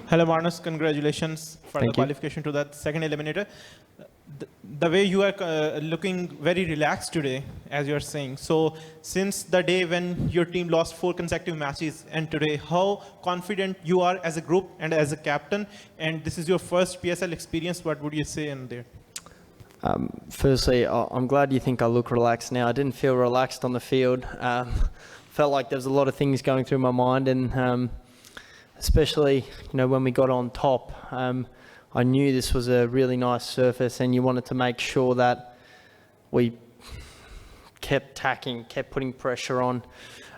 Hello, Marnus. Congratulations for the qualification to that second eliminator. The way you are looking very relaxed today, as you're saying. So since the day when your team lost 4 consecutive matches and today, how confident you are as a group and as a captain? And this is your first PSL experience. What would you say in there? Firstly, I'm glad you think I look relaxed now. I didn't feel relaxed on the field. Felt like there was a lot of things going through my mind, and especially, when we got on top, I knew this was a really nice surface, and you wanted to make sure that we kept tacking, kept putting pressure on.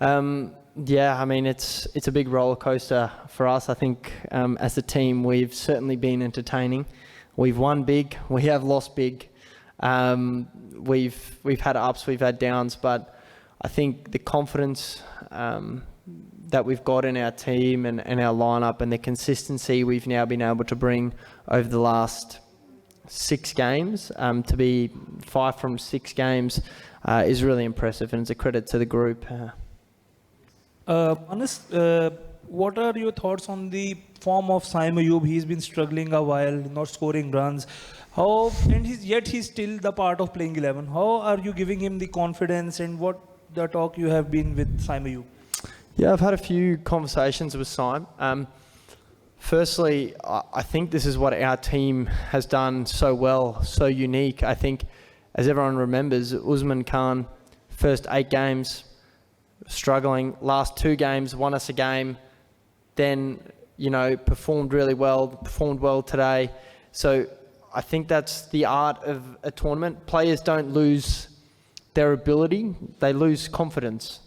Yeah, I mean, it's a big roller coaster for us. I think as a team, we've certainly been entertaining. We've won big, we have lost big. We've had ups, we've had downs, but I think the confidence that we've got in our team and our lineup and the consistency we've now been able to bring over the last 6 games, to be 5 from 6 games is really impressive, and it's a credit to the group. Marnus, what are your thoughts on the form of Saim Ayub? He's been struggling a while, not scoring runs. Yet he's still the part of playing 11. How are you giving him the confidence, and what the talk you have been with Saim Ayub? Yeah, I've had a few conversations with Saim. Firstly, I think this is what our team has done so well, so unique. I think, as everyone remembers, Usman Khan, first 8 games, struggling. Last 2 games, won us a game. Then, performed really well, performed well today. So I think that's the art of a tournament. Players don't lose their ability, they lose confidence.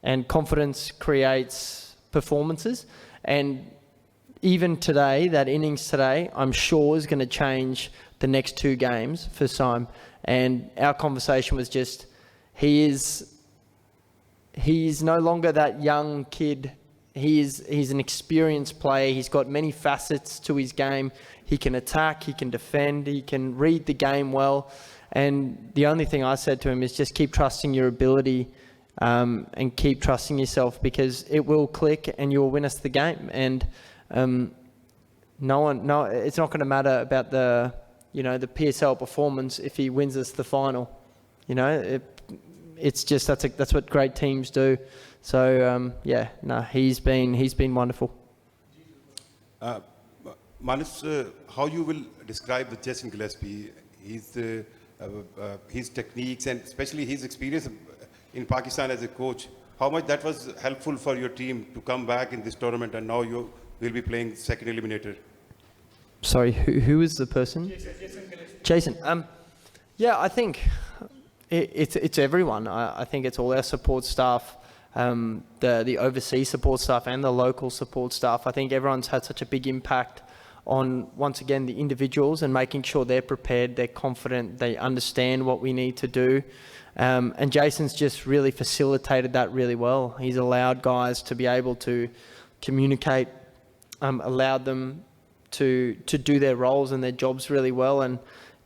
And confidence creates performances. And even today, that innings today, I'm sure is going to change the next 2 games for Saim. And our conversation was just, he's no longer that young kid. He's an experienced player. He's got many facets to his game. He can attack, he can defend, he can read the game well. And the only thing I said to him is just keep trusting your ability and keep trusting yourself, because it will click and you'll win us the game. And it's not going to matter about the PSL performance if he wins us the final. It's just that's what great teams do. So he's been wonderful. Marnus, how you will describe the Jason Gillespie? His techniques and especially his experience in Pakistan as a coach, how much that was helpful for your team to come back in this tournament, and now you will be playing second eliminator? Sorry, who is the person? Jason. Yeah, I think it's everyone. I think it's all our support staff, the overseas support staff and the local support staff. I think everyone's had such a big impact on, once again, the individuals and making sure they're prepared, they're confident, they understand what we need to do. And Jason's just really facilitated that really well. He's allowed guys to be able to communicate, allowed them to do their roles and their jobs really well. And,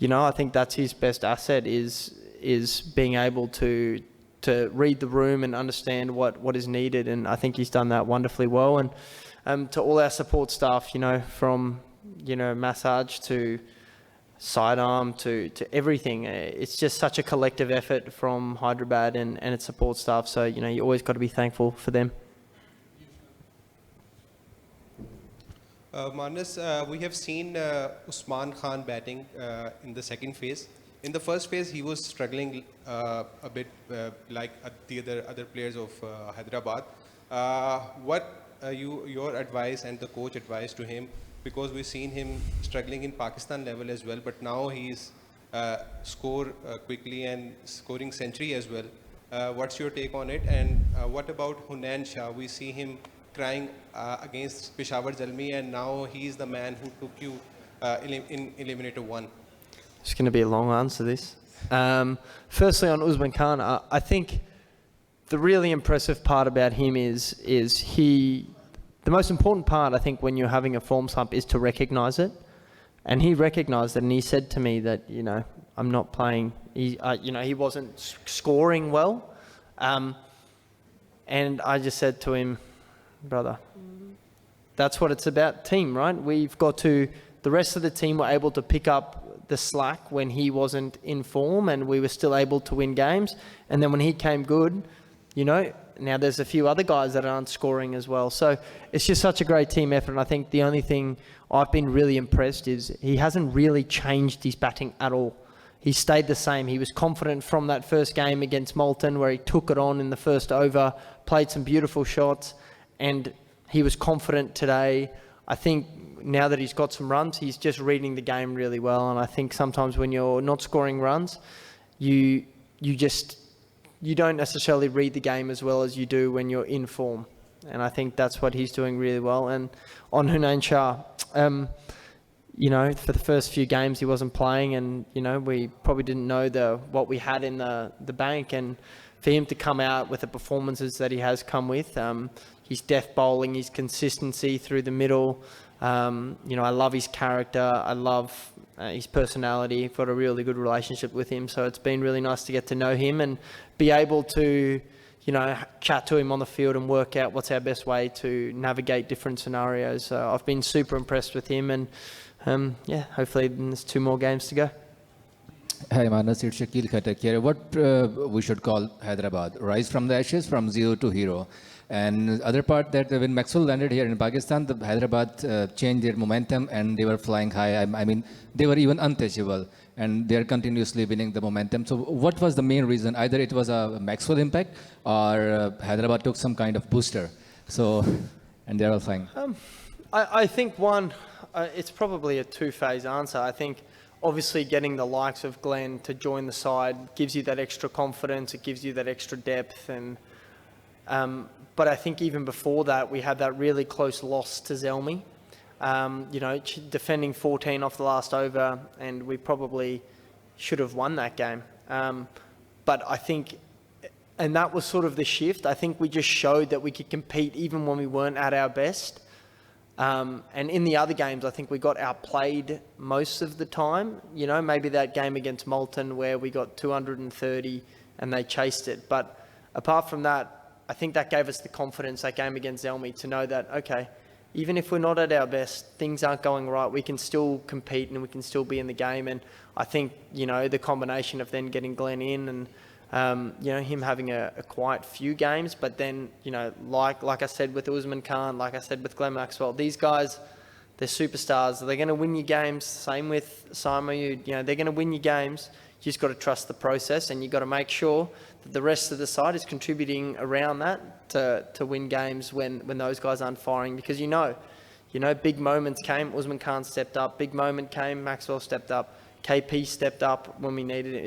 I think that's his best asset is being able to read the room and understand what is needed. And I think he's done that wonderfully well. And to all our support staff, from, massage to sidearm to everything. It's just such a collective effort from Hyderabad and its support staff. So, you always got to be thankful for them. Marnus, we have seen Usman Khan batting in the second phase. In the first phase, he was struggling a bit like the other players of Hyderabad. What your advice and the coach advice to him? Because we've seen him struggling in Pakistan level as well, but now he's score quickly and scoring century as well. What's your take on it? And what about Hunain Shah? We see him trying against Peshawar Zalmi, and now he's the man who took you in Eliminator 1. It's going to be a long answer, this. Firstly, on Usman Khan, I think the really impressive part about him is the most important part, I think, when you're having a form slump is to recognise it. And he recognised it, and he said to me that, I'm not playing. He wasn't scoring well. And I just said to him, brother, that's what it's about, team, right? The rest of the team were able to pick up the slack when he wasn't in form, and we were still able to win games. And then when he came good, now there's a few other guys that aren't scoring as well. So it's just such a great team effort. And I think the only thing I've been really impressed is he hasn't really changed his batting at all. He stayed the same. He was confident from that first game against Multan, where he took it on in the first over, played some beautiful shots, and he was confident today. I think now that he's got some runs, he's just reading the game really well. And I think sometimes when you're not scoring runs, you don't necessarily read the game as well as you do when you're in form. And I think that's what he's doing really well. And on Hunain Shah, for the first few games he wasn't playing, and, we probably didn't know what we had in the bank. And for him to come out with the performances that he has come with, his death bowling, his consistency through the middle, I love his character. I love his personality. I've got a really good relationship with him. So it's been really nice to get to know him and be able to, chat to him on the field and work out what's our best way to navigate different scenarios. So I've been super impressed with him, and hopefully there's 2 more games to go. Hi, Marnus. It's Shakil Khatak here. What we should call Hyderabad? Rise from the ashes, from zero to hero. And other part that when Maxwell landed here in Pakistan, the Hyderabad changed their momentum and they were flying high. I mean, they were even untouchable, and they're continuously winning the momentum. So what was the main reason? Either it was a Maxwell impact or Hyderabad took some kind of booster. So, and they're all flying. I think one, it's probably a 2-phase answer. I think obviously getting the likes of Glenn to join the side gives you that extra confidence. It gives you that extra depth. And but I think even before that, we had that really close loss to Zelmi. Defending 14 off the last over, and we probably should have won that game. But I think, and that was sort of the shift. I think we just showed that we could compete even when we weren't at our best. And in the other games, I think we got outplayed most of the time. Maybe that game against Multan where we got 230 and they chased it. But apart from that, I think that gave us the confidence, that game against Zelmi, to know that, okay, even if we're not at our best, things aren't going right, we can still compete and we can still be in the game. And I think, the combination of then getting Glenn in and, him having a quiet few games, but then, like I said with Usman Khan, like I said with Glenn Maxwell, these guys, they're superstars. They're going to win you games. Same with Simon. They're going to win you games. You just got to trust the process, and you've got to make sure that the rest of the side is contributing around that to win games when those guys aren't firing. Because big moments came. Usman Khan stepped up. Big moment came. Maxwell stepped up. KP stepped up when we needed it.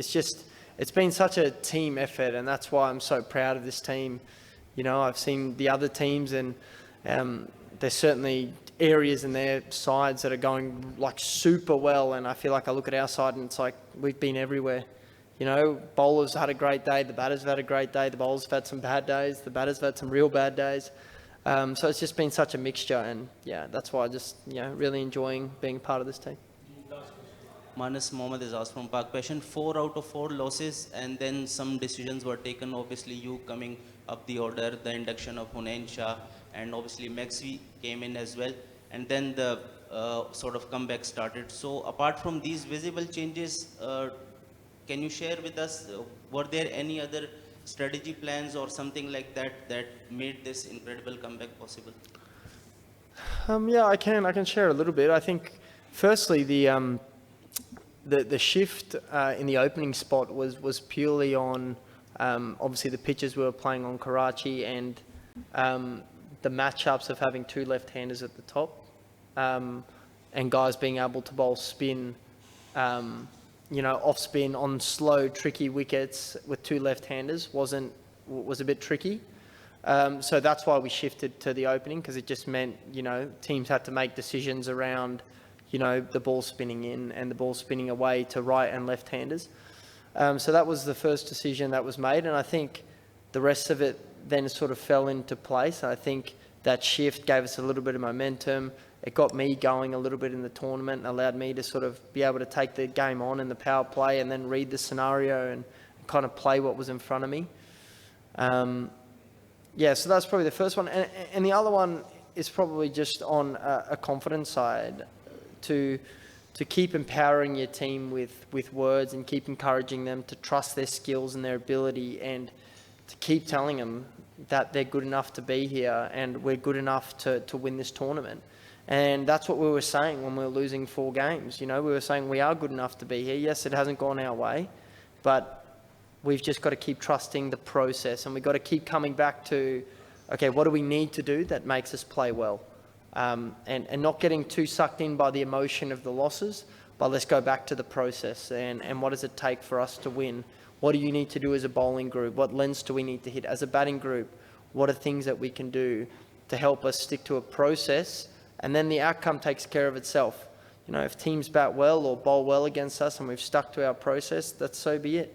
It's been such a team effort, and that's why I'm so proud of this team. I've seen the other teams, and there's certainly areas in their sides that are going like super well, and I feel like I look at our side and it's like we've been everywhere. Bowlers had a great day, the batters have had a great day, the bowlers have had some bad days, the batters have had some real bad days. So it's just been such a mixture, and that's why I just really enjoying being part of this team. Marnus Mohammed is asked from Pak. Question: 4 out of 4 losses, and then some decisions were taken. Obviously, you coming up the order, the induction of Hunain Shah, and obviously Maxi came in as well, and then the sort of comeback started. So apart from these visible changes, can you share with us, were there any other strategy plans or something like that made this incredible comeback possible? I can share a little bit. I think firstly the shift in the opening spot was purely on obviously the pitches we were playing on Karachi, and the matchups of having 2 left-handers at the top, and guys being able to bowl spin, off spin on slow, tricky wickets with 2 left-handers was a bit tricky. So that's why we shifted to the opening, because it just meant, teams had to make decisions around, the ball spinning in and the ball spinning away to right and left-handers. So that was the first decision that was made, and I think the rest of it then sort of fell into place. I think that shift gave us a little bit of momentum. It got me going a little bit in the tournament and allowed me to sort of be able to take the game on in the power play and then read the scenario and kind of play what was in front of me. So that's probably the first one. And the other one, is probably just on a confidence side to keep empowering your team with words and keep encouraging them to trust their skills and their ability, and to keep telling them that they're good enough to be here and we're good enough to win this tournament. And that's what we were saying when we were losing 4 games. You know, we were saying we are good enough to be here. Yes, it hasn't gone our way, but we've just got to keep trusting the process, and we've got to keep coming back to, okay, what do we need to do that makes us play well? And not getting too sucked in by the emotion of the losses, but let's go back to the process and what does it take for us to win? What do you need to do as a bowling group? What lens do we need to hit as a batting group? What are things that we can do to help us stick to a process? And then the outcome takes care of itself. You know, if teams bat well or bowl well against us and we've stuck to our process, that's so be it.